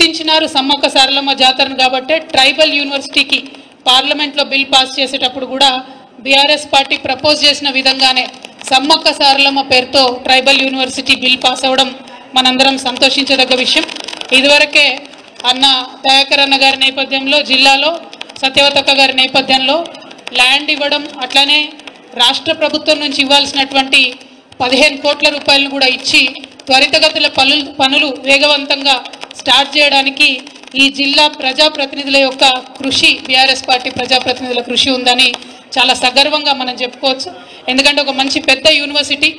గుర్తించినారు సమ్మక్క సారలమ్మ జాతరను కాబట్టి ట్రైబల్ యూనివర్సిటీకి పార్లమెంట్లో బిల్ పాస్ చేసేటప్పుడు కూడా బీఆర్ఎస్ పార్టీ ప్రపోజ్ చేసిన విధంగానే సమ్మక్క సారలమ్మ పేరుతో ట్రైబల్ యూనివర్సిటీ బిల్ పాస్ అవ్వడం మనందరం సంతోషించదగ్గ విషయం. ఇదివరకే అన్న దయాకర్ అన్న గారి నేపథ్యంలో, జిల్లాలో సత్యవతక్క గారి నేపథ్యంలో ల్యాండ్ ఇవ్వడం, అట్లానే రాష్ట్ర ప్రభుత్వం నుంచి ఇవ్వాల్సినటువంటి 15 కోట్ల రూపాయలను కూడా ఇచ్చి త్వరితగతుల పనులు వేగవంతంగా స్టార్ట్ చేయడానికి ఈ జిల్లా ప్రజాప్రతినిధుల యొక్క కృషి, బీఆర్ఎస్ పార్టీ ప్రజాప్రతినిధుల కృషి ఉందని చాలా సగర్వంగా మనం చెప్పుకోవచ్చు. ఎందుకంటే ఒక మంచి పెద్ద యూనివర్సిటీ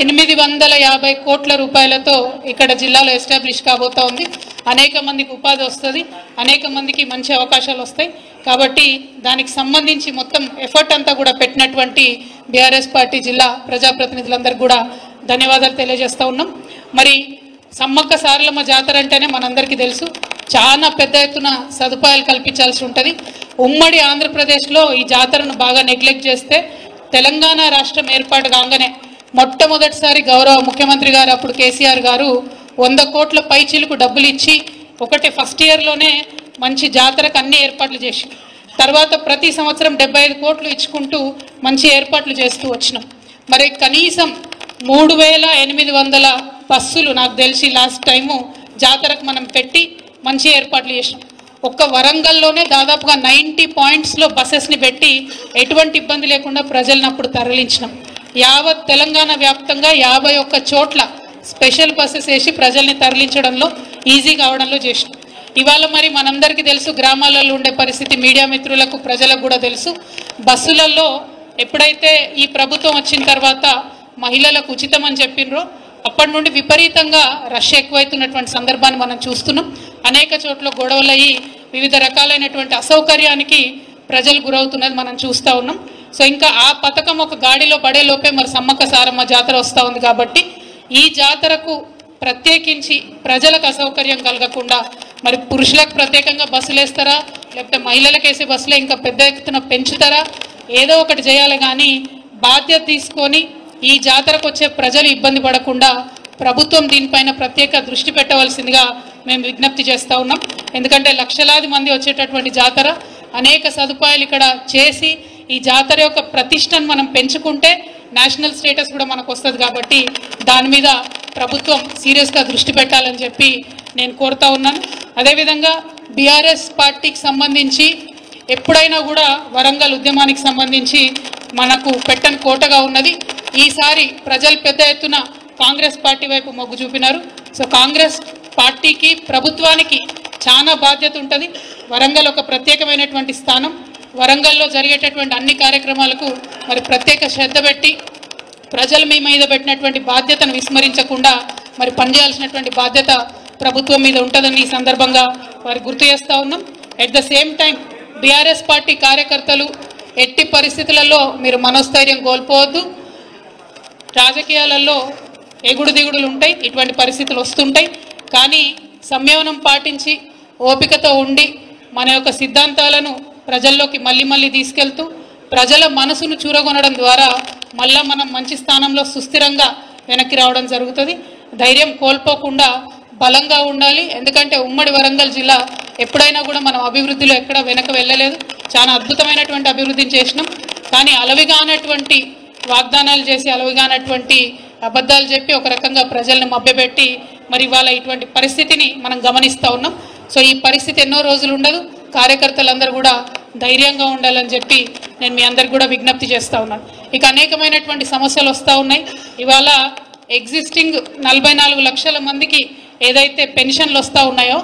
850 కోట్ల రూపాయలతో ఇక్కడ జిల్లాలో ఎస్టాబ్లిష్ కాబోతా ఉంది. అనేక మందికి ఉపాధి వస్తుంది, అనేక మందికి మంచి అవకాశాలు వస్తాయి. కాబట్టి దానికి సంబంధించి మొత్తం ఎఫర్ట్ అంతా కూడా పెట్టినటువంటి బీఆర్ఎస్ పార్టీ జిల్లా ప్రజాప్రతినిధులందరికీ కూడా ధన్యవాదాలు తెలియజేస్తూ ఉన్నాం. మరి సమ్మక్క సారలమ్మ జాతర అంటేనే మనందరికీ తెలుసు, చాలా పెద్ద ఎత్తున సదుపాయాలు కల్పించాల్సి ఉంటుంది. ఉమ్మడి ఆంధ్రప్రదేశ్లో ఈ జాతరను బాగా నెగ్లెక్ట్ చేస్తే తెలంగాణ రాష్ట్రం ఏర్పాటు కాగానే మొట్టమొదటిసారి గౌరవ ముఖ్యమంత్రి గారు అప్పుడు కేసీఆర్ గారు 100 కోట్ల పైచీలకు డబ్బులు ఇచ్చి ఒకటే ఫస్ట్ ఇయర్లోనే మంచి జాతరకు అన్ని ఏర్పాట్లు చేసి, తర్వాత ప్రతి సంవత్సరం 75 కోట్లు ఇచ్చుకుంటూ మంచి ఏర్పాట్లు చేస్తూ వచ్చినాం. మరి కనీసం 3800 బస్సులు నాకు తెలిసి లాస్ట్ టైము జాతరకు మనం పెట్టి మంచి ఏర్పాట్లు చేసినాం. ఒక్క వరంగల్లోనే దాదాపుగా 90 పాయింట్స్లో బస్సెస్ని పెట్టి ఎటువంటి ఇబ్బంది లేకుండా ప్రజలను అప్పుడు తరలించినాం. యావత్ తెలంగాణ వ్యాప్తంగా 51 చోట్ల స్పెషల్ బస్సెస్ వేసి ప్రజల్ని తరలించడంలో ఈజీ కావడంలో చేసినాం. ఇవాళ మరి మనందరికీ తెలుసు, గ్రామాలలో ఉండే పరిస్థితి మీడియా మిత్రులకు ప్రజలకు కూడా తెలుసు. బస్సులలో ఎప్పుడైతే ఈ ప్రభుత్వం వచ్చిన తర్వాత మహిళలకు ఉచితం అని చెప్పినరో అప్పటి నుండి విపరీతంగా రష్ ఎక్కువైతున్నటువంటి సందర్భాన్ని మనం చూస్తున్నాం. అనేక చోట్ల గొడవలు అయ్యి వివిధ రకాలైనటువంటి అసౌకర్యానికి ప్రజలు గురవుతున్నది మనం చూస్తూ ఉన్నాం. సో ఇంకా ఆ పథకం ఒక గాడిలో పడేలోపే మరి సమ్మక్క సారమ్మ జాతర వస్తూ ఉంది. కాబట్టి ఈ జాతరకు ప్రత్యేకించి ప్రజలకు అసౌకర్యం కలగకుండా మరి పురుషులకు ప్రత్యేకంగా బస్సులు వేస్తారా, లేకపోతే మహిళలకు వేసే బస్సులే ఇంకా పెద్ద ఎత్తున పెంచుతారా, ఏదో ఒకటి చేయాలి. కానీ బాధ్యత తీసుకొని ఈ జాతరకు వచ్చే ప్రజలు ఇబ్బంది పడకుండా ప్రభుత్వం దీనిపైన ప్రత్యేక దృష్టి పెట్టవలసిందిగా మేము విజ్ఞప్తి చేస్తూ ఉన్నాం. ఎందుకంటే లక్షలాది మంది వచ్చేటటువంటి జాతర, అనేక సదుపాయాలు ఇక్కడ చేసి ఈ జాతర యొక్క ప్రతిష్టను మనం పెంచుకుంటే నేషనల్ స్టేటస్ కూడా మనకు వస్తుంది. కాబట్టి దాని మీద ప్రభుత్వం సీరియస్గా దృష్టి పెట్టాలని చెప్పి నేను కోరుతా ఉన్నాను. అదేవిధంగా బీఆర్ఎస్ పార్టీకి సంబంధించి ఎప్పుడైనా కూడా వరంగల్ ఉద్యమానికి సంబంధించి మనకు పెట్టని కోటగా ఉన్నది. ఈసారి ప్రజలు పెద్ద ఎత్తున కాంగ్రెస్ పార్టీ వైపు మొగ్గు చూపినారు. సో కాంగ్రెస్ పార్టీకి, ప్రభుత్వానికి చాలా బాధ్యత ఉంటుంది. వరంగల్ ఒక ప్రత్యేకమైనటువంటి స్థానం. వరంగల్లో జరిగేటటువంటి అన్ని కార్యక్రమాలకు మరి ప్రత్యేక శ్రద్ధ పెట్టి ప్రజలు మీ మీద పెట్టినటువంటి బాధ్యతను విస్మరించకుండా మరి పనిచేయాల్సినటువంటి బాధ్యత ప్రభుత్వం మీద ఉంటుందని ఈ సందర్భంగా వారు గుర్తు చేస్తూ ఉన్నాం. At the same time BRS party కార్యకర్తలు ఎట్టి పరిస్థితులలో మీరు మనోస్థైర్యం కోల్పోవద్దు. రాజకీయాలలో ఎగుడు దిగుడులు ఉంటాయి, ఇటువంటి పరిస్థితులు వస్తుంటాయి. కానీ సంయమనం పాటించి ఓపికతో ఉండి మన యొక్క సిద్ధాంతాలను ప్రజల్లోకి మళ్ళీ తీసుకెళ్తూ ప్రజల మనసును చూరగొనడం ద్వారా మళ్ళా మనం మంచి స్థానంలో సుస్థిరంగా వెనక్కి రావడం జరుగుతుంది. ధైర్యం కోల్పోకుండా బలంగా ఉండాలి. ఎందుకంటే ఉమ్మడి వరంగల్ జిల్లా ఎప్పుడైనా కూడా మనం అభివృద్ధిలో ఎక్కడ వెనక వెళ్ళలేదు. చాలా అద్భుతమైనటువంటి అభివృద్ధిని చేసినాం. కానీ అలవిగానటువంటి వాగ్దానాలు చేసి, అలవిగానటువంటి అబద్ధాలు చెప్పి ఒక రకంగా ప్రజల్ని మభ్యపెట్టి మరి ఇవాళ ఇటువంటి పరిస్థితిని మనం గమనిస్తూ ఉన్నాం. సో ఈ పరిస్థితి ఎన్నో రోజులు ఉండదు. కార్యకర్తలందరూ కూడా ధైర్యంగా ఉండాలని చెప్పి నేను మీ అందరికి కూడా విజ్ఞప్తి చేస్తూ ఉన్నాను. ఇక అనేకమైనటువంటి సమస్యలు వస్తూ ఉన్నాయి. ఇవాళ ఎగ్జిస్టింగ్ 44 లక్షల మందికి ఏదైతే పెన్షన్లు వస్తూ ఉన్నాయో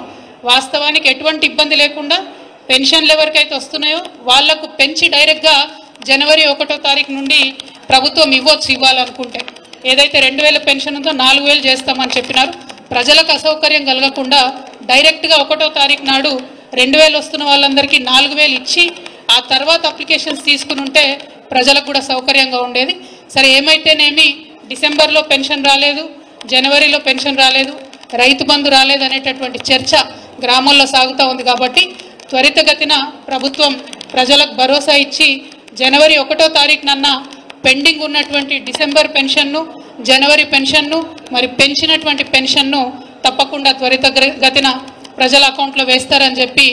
వాస్తవానికి ఎటువంటి ఇబ్బంది లేకుండా పెన్షన్లు ఎవరికైతే వస్తున్నాయో వాళ్లకు పెంచి డైరెక్ట్గా జనవరి 1వ తారీఖు నుండి ప్రభుత్వం ఇవ్వాలనుకుంటే ఏదైతే 2000 పెన్షన్ ఉందో 4000 చేస్తామని చెప్పినారు. ప్రజలకు అసౌకర్యం కలగకుండా డైరెక్ట్గా 1వ తారీఖు నాడు 2000 వస్తున్న వాళ్ళందరికీ 4000 ఇచ్చి ఆ తర్వాత అప్లికేషన్స్ తీసుకుని ఉంటే ప్రజలకు కూడా సౌకర్యంగా ఉండేది. సరే ఏమైతేనేమి డిసెంబర్లో పెన్షన్ రాలేదు, జనవరిలో పెన్షన్ రాలేదు, రైతు బంధు రాలేదు అనేటటువంటి చర్చ గ్రామాల్లో సాగుతూ ఉంది. కాబట్టి త్వరితగతిన ప్రభుత్వం ప్రజలకు భరోసా ఇచ్చి జనవరి 1వ తారీఖునన్న పెండింగ్ ఉన్నటువంటి డిసెంబర్ పెన్షన్ను, జనవరి పెన్షన్ను మరి పెంచినటువంటి పెన్షన్ను తప్పకుండా త్వరితగతిన ప్రజల అకౌంట్లో వేస్తారని చెప్పి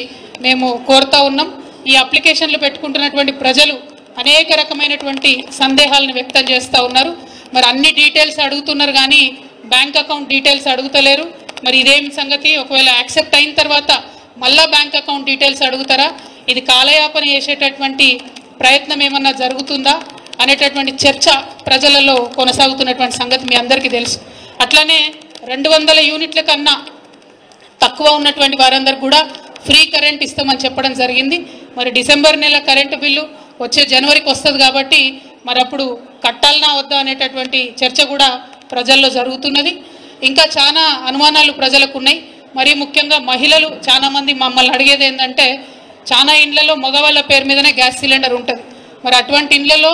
మేము కోరుతా ఉన్నాం. ఈ అప్లికేషన్లు పెట్టుకుంటున్నటువంటి ప్రజలు అనేక రకమైనటువంటి సందేహాలను వ్యక్తం చేస్తూ ఉన్నారు. మరి అన్ని డీటెయిల్స్ అడుగుతున్నారు కానీ బ్యాంక్ అకౌంట్ డీటెయిల్స్ అడుగుతలేరు. మరి ఇదేం సంగతి? ఒకవేళ యాక్సెప్ట్ అయిన తర్వాత మళ్ళా బ్యాంక్ అకౌంట్ డీటెయిల్స్ అడుగుతారా? ఇది కాలయాపన చేసేటటువంటి ప్రయత్నం ఏమన్నా జరుగుతుందా అనేటటువంటి చర్చ ప్రజలలో కొనసాగుతున్నటువంటి సంగతి మీ అందరికీ తెలుసు. అట్లానే 200 యూనిట్ల కన్నా తక్కువ ఉన్నటువంటి వారందరూ కూడా ఫ్రీ కరెంట్ ఇస్తామని చెప్పడం జరిగింది. మరి డిసెంబర్ నెల కరెంటు బిల్లు వచ్చే జనవరికి వస్తుంది కాబట్టి మరి అప్పుడు కట్టాలనా వద్దా అనేటటువంటి చర్చ కూడా ప్రజల్లో జరుగుతున్నది. ఇంకా చాలా అనుమానాలు ప్రజలకు ఉన్నాయి. మరి ముఖ్యంగా మహిళలు చాలామంది మమ్మల్ని అడిగేది ఏంటంటే, చాలా ఇండ్లలో మగవాళ్ళ పేరు మీదనే గ్యాస్ సిలిండర్ ఉంటుంది. మరి అటువంటి ఇండ్లలో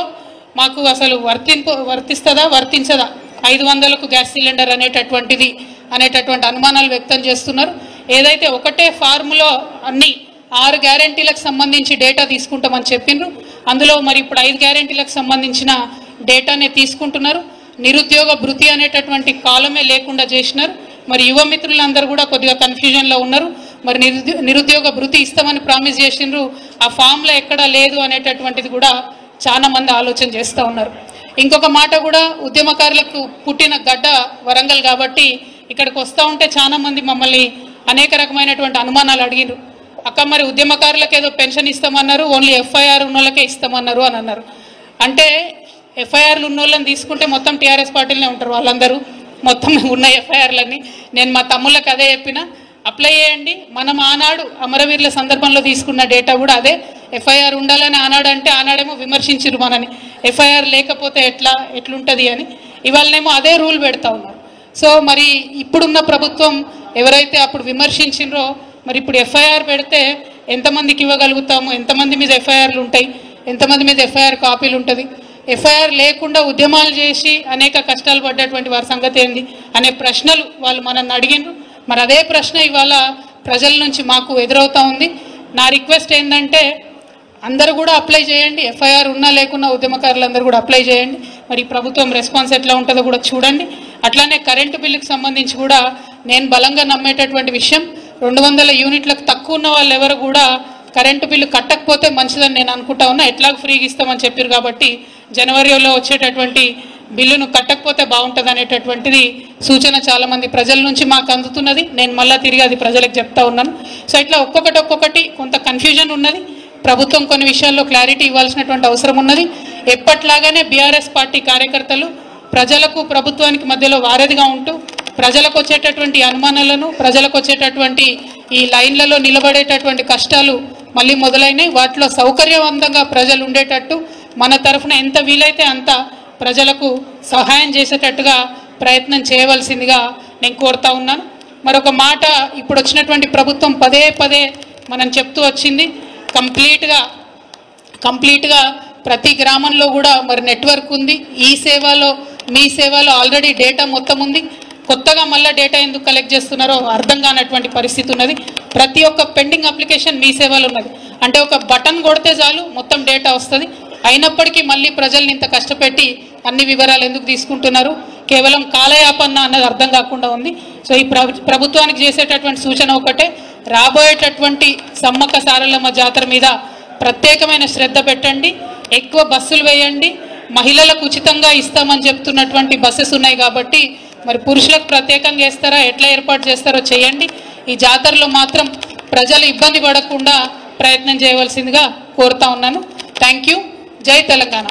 మాకు అసలు వర్తిస్తుందా వర్తించదా 500కు గ్యాస్ సిలిండర్ అనేటటువంటి అనుమానాలు వ్యక్తం చేస్తున్నారు. ఏదైతే ఒకటే ఫార్ములో అన్ని 6 గ్యారెంటీలకు సంబంధించి డేటా తీసుకుంటామని చెప్పిండ్రు. అందులో మరి ఇప్పుడు 5 గ్యారెంటీలకు సంబంధించిన డేటానే తీసుకుంటున్నారు. నిరుద్యోగ భృతి అనేటటువంటి కాలమే లేకుండా చేసినారు. మరి యువ మిత్రులందరూ కూడా కొద్దిగా కన్ఫ్యూజన్లో ఉన్నారు. మరి నిరుద్యోగ భృతి ఇస్తామని ప్రామిస్ చేసిండ్రు, ఆ ఫామ్లో ఎక్కడా లేదు అనేటటువంటిది కూడా చాలా మంది ఆలోచన చేస్తూ ఉన్నారు. ఇంకొక మాట కూడా, ఉద్యమకారులకు పుట్టిన గడ్డ వరంగల్ కాబట్టి ఇక్కడికి వస్తూ ఉంటే చాలా మంది మమ్మల్ని అనేక రకమైనటువంటి అనుమానాలు అడిగినారు. అక్క మరి ఉద్యమకారులకు ఏదో పెన్షన్ ఇస్తామన్నారు, ఓన్లీ ఎఫ్ఐఆర్ ఉన్నోళ్ళకే ఇస్తామన్నారు అని అన్నారు. అంటే ఎఫ్ఐఆర్లు ఉన్నోళ్ళని తీసుకుంటే మొత్తం టీఆర్ఎస్ పార్టీలనే ఉంటారు వాళ్ళందరూ, మొత్తం ఉన్న ఎఫ్ఐఆర్లన్నీ. నేను మా తమ్ముళ్ళకి అదే చెప్పిన, అప్లై చేయండి. మనం ఆనాడు అమరవీరుల సందర్భంలో తీసుకున్న డేటా కూడా అదే. ఎఫ్ఐఆర్ ఉండాలని ఆనాడు అంటే ఆనాడేమో విమర్శించారు మనని, ఎఫ్ఐఆర్ లేకపోతే ఎట్లుంటుంది అని. ఇవాళనేమో అదే రూల్ పెడతా ఉన్నారు. సో మరి ఇప్పుడున్న ప్రభుత్వం ఎవరైతే అప్పుడు విమర్శించిండ్రో, మరి ఇప్పుడు ఎఫ్ఐఆర్ పెడితే ఎంతమందికి ఇవ్వగలుగుతాము, ఎంతమంది మీద ఎఫ్ఐఆర్లు ఉంటాయి, ఎంతమంది మీద ఎఫ్ఐఆర్ కాపీలు ఉంటుంది, ఎఫ్ఐఆర్ లేకుండా ఉద్యమాలు చేసి అనేక కష్టాలు పడ్డటువంటి వారి సంగతి ఏంది అనే ప్రశ్నలు వాళ్ళు మనల్ని అడిగిండ్రు. మరి అదే ప్రశ్న ఇవాళ ప్రజల నుంచి మాకు ఎదురవుతూ ఉంది. నా రిక్వెస్ట్ ఏంటంటే, అందరూ కూడా అప్లై చేయండి. ఎఫ్ఐఆర్ ఉన్నా లేకున్నా ఉద్యమకారులందరూ కూడా అప్లై చేయండి. మరి ప్రభుత్వం రెస్పాన్స్ ఎట్లా ఉంటుందో కూడా చూడండి. అట్లానే కరెంటు బిల్లుకి సంబంధించి కూడా నేను బలంగా నమ్మేటటువంటి విషయం, 200 యూనిట్లకు తక్కువ ఉన్న వాళ్ళు ఎవరు కూడా కరెంటు బిల్లు కట్టకపోతే మంచిదని నేను అనుకుంటా ఉన్నా. ఎట్లాగో ఫ్రీగా ఇస్తామని చెప్పారు కాబట్టి జనవరిలో వచ్చేటటువంటి బిల్లును కట్టకపోతే బాగుంటుంది అనేటటువంటిది సూచన చాలామంది ప్రజల నుంచి మాకు అందుతున్నది. నేను మళ్ళీ తిరిగి అది ప్రజలకు చెప్తా ఉన్నాను. సో ఇట్లా ఒక్కొక్కటి కొంత కన్ఫ్యూజన్ ఉన్నది. ప్రభుత్వం కొన్ని విషయాల్లో క్లారిటీ ఇవ్వాల్సినటువంటి అవసరం ఉన్నది. ఎప్పట్లాగానే బీఆర్ఎస్ పార్టీ కార్యకర్తలు ప్రజలకు ప్రభుత్వానికి మధ్యలో వారధిగా ఉంటూ ప్రజలకు వచ్చేటటువంటి అనుమానాలను, ప్రజలకు వచ్చేటటువంటి ఈ లైన్లలో నిలబడేటటువంటి కష్టాలు మళ్ళీ మొదలైనవి. వాటిలో సౌకర్యవంతంగా ప్రజలు ఉండేటట్టు మన తరఫున ఎంత వీలైతే అంత ప్రజలకు సహాయం చేసేటట్టుగా ప్రయత్నం చేయవలసిందిగా నేను కోరుతా ఉన్నాను. మరొక మాట, ఇప్పుడు వచ్చినటువంటి ప్రభుత్వం పదే మనం చెప్తూ వచ్చింది, కంప్లీట్గా ప్రతి గ్రామంలో కూడా మరి నెట్వర్క్ ఉంది. ఈ సేవలో మీ సేవలో ఆల్రెడీ డేటా మొత్తం ఉంది. కొత్తగా మళ్ళీ డేటా ఎందుకు కలెక్ట్ చేస్తున్నారో అర్థం కానటువంటి పరిస్థితి ఉన్నది. ప్రతి ఒక్క పెండింగ్ అప్లికేషన్ మీ సేవలో ఉన్నది. అంటే ఒక బటన్ కొడితే చాలు మొత్తం డేటా వస్తుంది. అయినప్పటికీ మళ్ళీ ప్రజల్ని ఇంత కష్టపెట్టి అన్ని వివరాలు ఎందుకు తీసుకుంటున్నారు? కేవలం కాలయాపన అన్నది అర్థం కాకుండా ఉంది. సో ఈ ప్రభుత్వానికి చేసేటటువంటి సూచన ఒకటే, రాబోయేటటువంటి సమ్మక్క సారలమ్మ జాతర మీద ప్రత్యేకమైన శ్రద్ధ పెట్టండి, ఎక్కువ బస్సులు వేయండి. మహిళలకు ఉచితంగా ఇస్తామని చెప్తున్నటువంటి బస్సెస్ ఉన్నాయి కాబట్టి మరి పురుషులకు ప్రత్యేకంగా వేస్తారా, ఎట్లా ఏర్పాటు చేస్తారో చేయండి. ఈ జాతరలో మాత్రం ప్రజలు ఇబ్బంది పడకుండా ప్రయత్నం చేయవలసిందిగా కోరుతా ఉన్నాను. Thank you. జై తెలంగాణ.